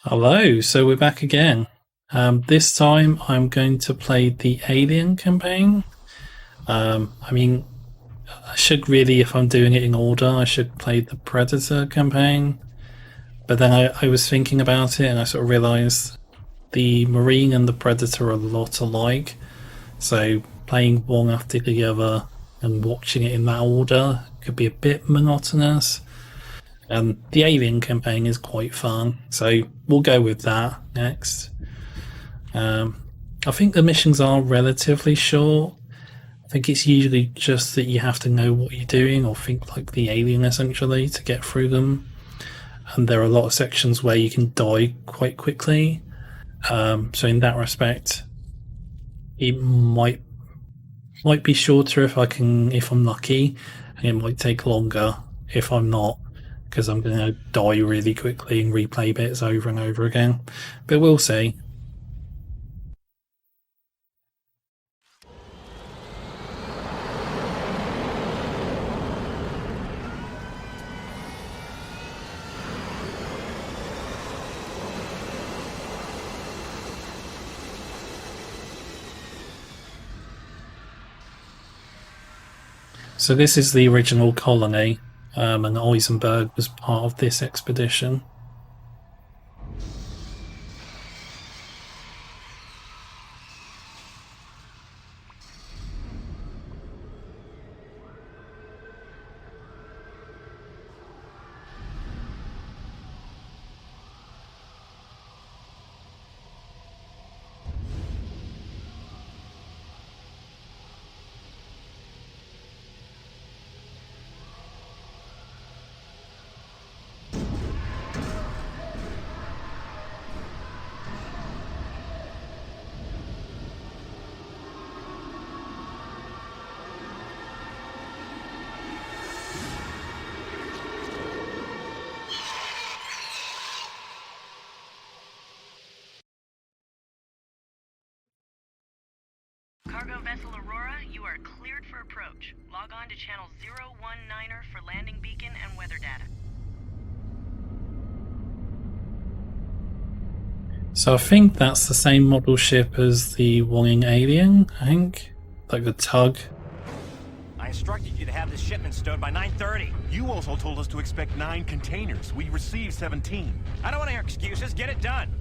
Hello, so we're back again. This time I'm going to play the Alien campaign. I mean, I should really, if I'm doing it in order, I should play the Predator campaign. But then I was thinking about it and I sort of realised the Marine and the Predator are a lot alike. So playing one after the other and watching it in that order could be a bit monotonous. And the Alien campaign is quite fun, so we'll go with that next. I think the missions are relatively short. I think it's usually just that you have to know what you're doing or think like the alien essentially to get through them. And there are a lot of sections where you can die quite quickly. So in that respect, it might be shorter if I'm lucky, and it might take longer if I'm not, because I'm going to die really quickly and replay bits over and over again. But we'll see. So this is the original colony, and Eisenberg was part of this expedition. Cargo vessel Aurora, you are cleared for approach. Log on to channel 019er for landing beacon and weather data. So I think that's the same model ship as the Wonging Alien, I think. Like the tug. I instructed you to have this shipment stowed by 9:30. You also told us to expect 9 containers. We received 17. I don't want to hear excuses. Get it done.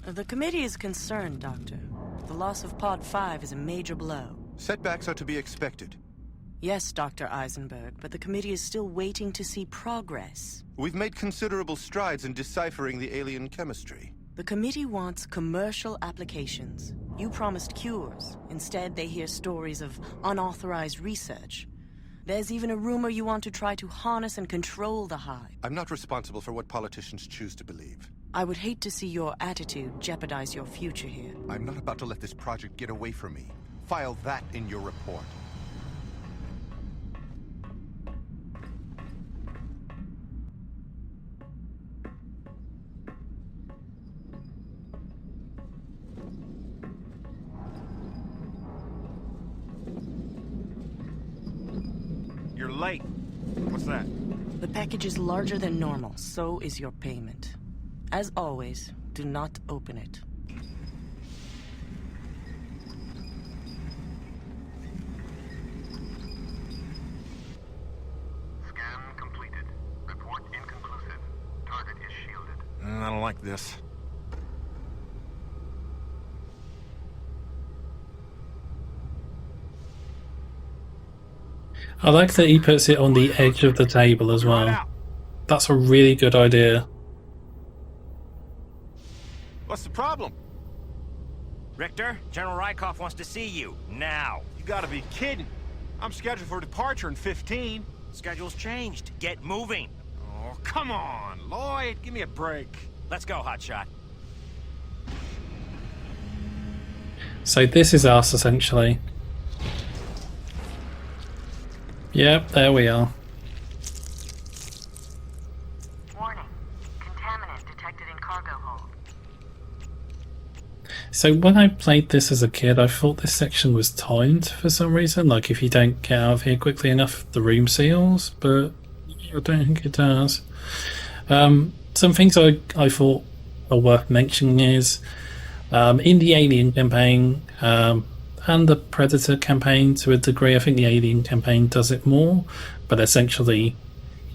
The committee is concerned, Doctor. The loss of Pod 5 is a major blow. Setbacks are to be expected. Yes, Dr. Eisenberg, but the committee is still waiting to see progress. We've made considerable strides in deciphering the alien chemistry. The committee wants commercial applications. You promised cures. Instead, they hear stories of unauthorized research. There's even a rumor you want to try to harness and control the hive. I'm not responsible for what politicians choose to believe. I would hate to see your attitude jeopardize your future here. I'm not about to let this project get away from me. File that in your report. You're late. What's that? The package is larger than normal, so is your payment. As always, do not open it. Scan completed. Report inconclusive. Target is shielded. I don't like this. I like that he puts it on the edge of the table as well. That's a really good idea. What's the problem? Richter, General Rykov wants to see you, now. You gotta be kidding. I'm scheduled for departure in 15. Schedule's changed. Get moving. Oh, come on, Lloyd. Give me a break. Let's go, hotshot. So this is us, essentially. Yep, there we are. Warning. Contaminant detected in cargo hold. So when I played this as a kid, I thought this section was timed for some reason. Like if you don't get out of here quickly enough, the room seals. But I don't think it does. Some things I thought are worth mentioning is in the Alien campaign and the Predator campaign to a degree. I think the Alien campaign does it more, but essentially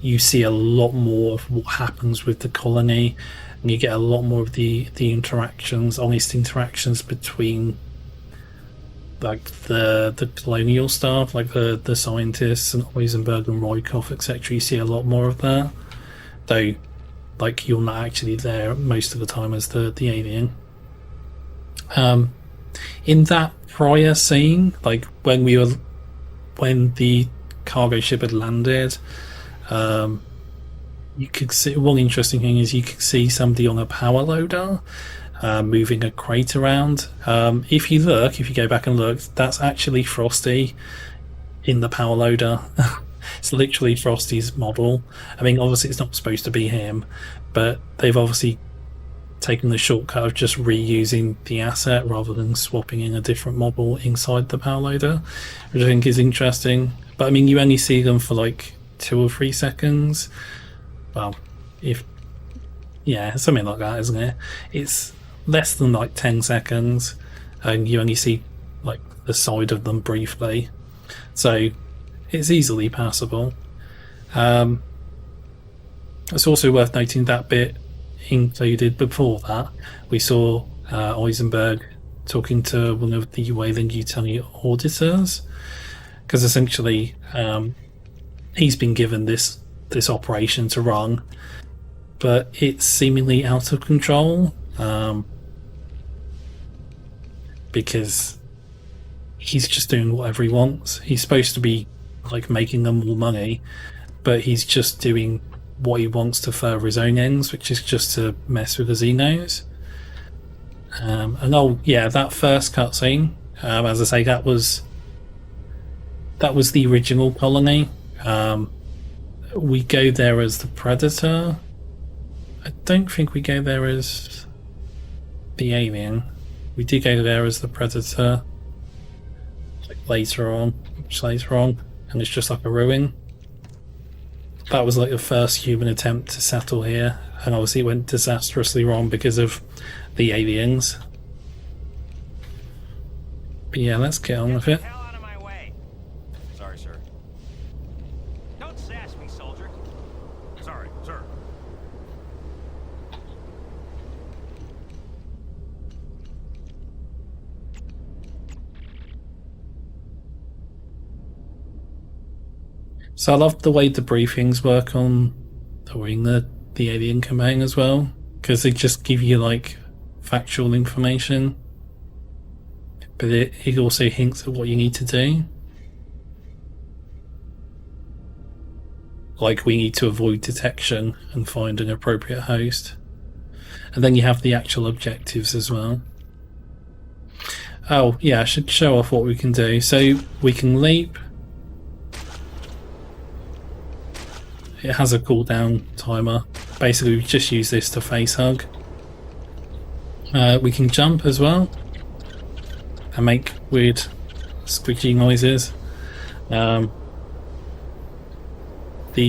you see a lot more of what happens with the colony, and you get a lot more of the interactions, honest interactions between like the colonial staff, like the scientists and Eisenberg and Roykoff, etc. You see a lot more of that, though like you're not actually there most of the time as the alien. In that prior scene, like when the cargo ship had landed, you could see one interesting thing is you could see somebody on a power loader moving a crate around. If you go back and look, that's actually Frosty in the power loader. It's literally Frosty's model. I mean, obviously it's not supposed to be him, but they've obviously taken the shortcut of just reusing the asset rather than swapping in a different model inside the power loader, which I think is interesting. But I mean, you only see them for like 2 or 3 seconds. Well, something like that, isn't it? It's less than like 10 seconds, and you only see like the side of them briefly, so it's easily passable. It's also worth noting that bit included before that we saw Eisenberg talking to one of the Weyland utility auditors, because essentially he's been given this operation to run, but it's seemingly out of control because he's just doing whatever he wants. He's supposed to be like making them more money, but he's just doing what he wants to further his own ends, which is just to mess with the Xenos. That first cutscene, as I say, that was the original colony. We go there as the Predator. I don't think we go there as the Alien. We did go there as the Predator later on, and it's just like a ruin. That was like the first human attempt to settle here, and obviously it went disastrously wrong because of the aliens. But yeah, let's get on with it. Hell out of my way. Sorry, sir. Don't sass me, soldier. Sorry, sir. So I love the way the briefings work on doing the Alien campaign as well, because they just give you like factual information, but it also hints at what you need to do. Like we need to avoid detection and find an appropriate host. And then you have the actual objectives as well. Oh yeah, I should show off what we can do. So we can leap. It has a cooldown timer. Basically, we just use this to face hug. We can jump as well and make weird squishy noises. The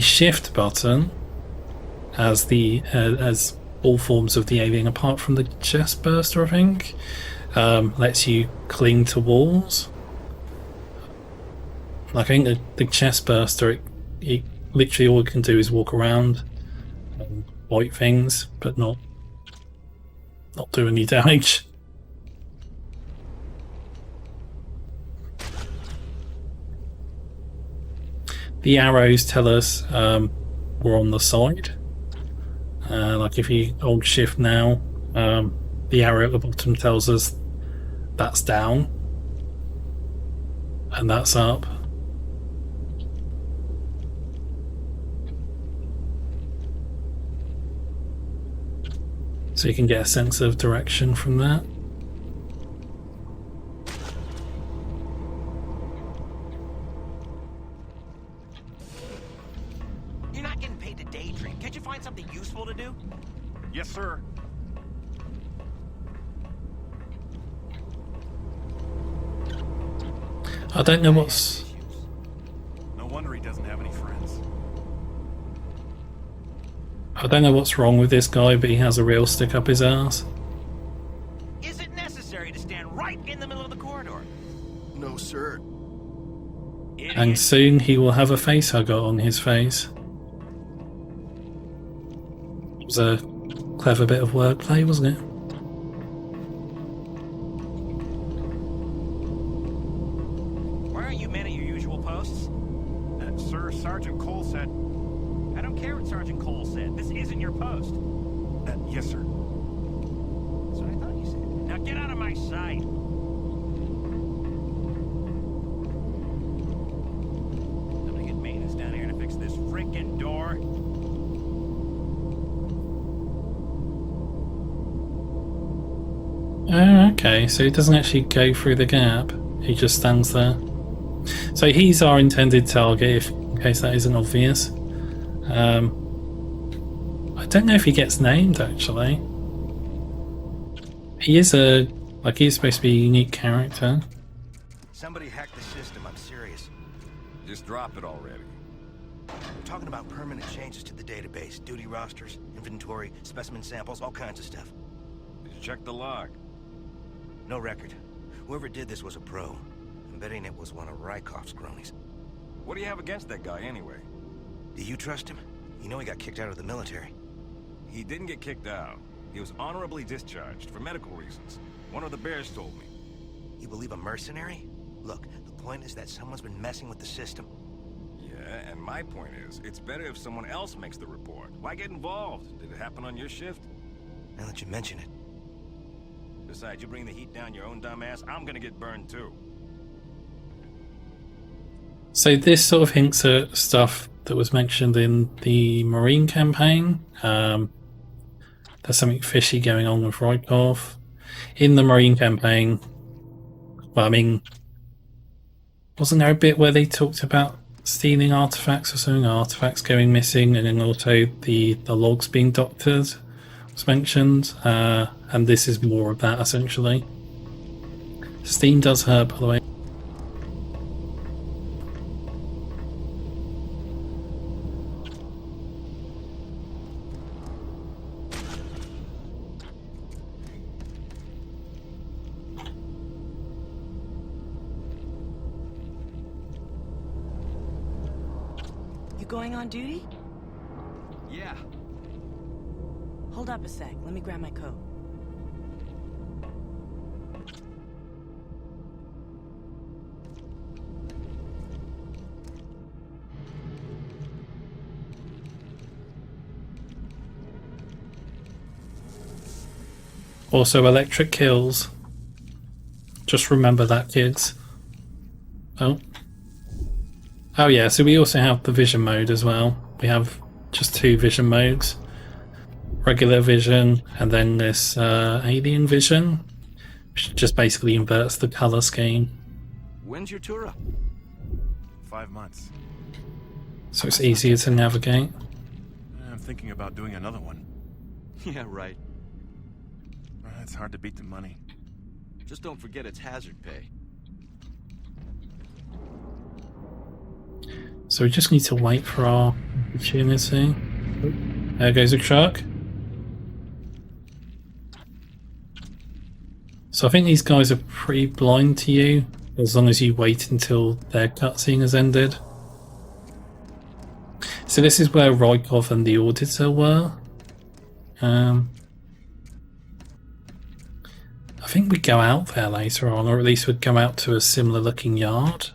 shift button has as all forms of the alien apart from the chest burster, I think, lets you cling to walls. I think the chest burster, it literally all it can do is walk around and bite things, but not do any damage. The arrows tell us we're on the side. Like if you hold shift now, the arrow at the bottom tells us that's down and that's up. So you can get a sense of direction from that. You're not getting paid to daydream. Can't you find something useful to do? Yes, sir. I don't know what's... No wonder he doesn't have any friends. I don't know what's wrong with this guy, but he has a real stick up his ass. Is it necessary to stand right in the middle of the corridor? No, sir. And Idiot. soon he will have a facehugger on his face. It was a clever bit of wordplay, wasn't it? Why aren't you men at your usual posts? Sir, Sergeant Cole said... I don't care what Sergeant Cole said. This isn't your post. yes, sir. That's what I thought you said. Now get out of my sight. Somebody get maintenance down here to fix this freaking door. Oh, okay, so he doesn't actually go through the gap. He just stands there. So he's our intended target, if, in case that isn't obvious. I don't know if he gets named, actually. He is he's supposed to be a unique character. Somebody hacked the system, I'm serious. Just drop it already. I'm talking about permanent changes to the database. Duty rosters, inventory, specimen samples, all kinds of stuff. Did you check the log? No record. Whoever did this was a pro. I'm betting it was one of Rykov's cronies. What do you have against that guy anyway? Do you trust him? You know he got kicked out of the military. He didn't get kicked out. He was honorably discharged for medical reasons. One of the bears told me. You believe a mercenary? Look, the point is that someone's been messing with the system. Yeah, and my point is, it's better if someone else makes the report. Why get involved? Did it happen on your shift? Now that you mention it. Besides, you bring the heat down your own dumb ass, I'm gonna get burned too. So this sort of hints at stuff that was mentioned in the Marine campaign. There's something fishy going on with Rykov. In the Marine campaign, well, I mean, wasn't there a bit where they talked about stealing artifacts or something, artifacts going missing, and then also the logs being doctored was mentioned, and this is more of that, essentially. Steam does hurt, by the way. Going on duty? Yeah. Hold up a sec. Let me grab my coat. Also, electric kills. Just remember that, kids. Oh. Oh yeah, so we also have the vision mode as well. We have just two vision modes. Regular vision, and then this alien vision, which just basically inverts the colour scheme. When's your tour up? 5 months. So it's easier to navigate. I'm thinking about doing another one. Yeah, right. It's hard to beat the money. Just don't forget it's hazard pay. So we just need to wait for our opportunity. There goes a truck. So I think these guys are pretty blind to you, as long as you wait until their cutscene has ended. So this is where Rykov and the Auditor were. I think we go out there later on, or at least we'd go out to a similar looking yard.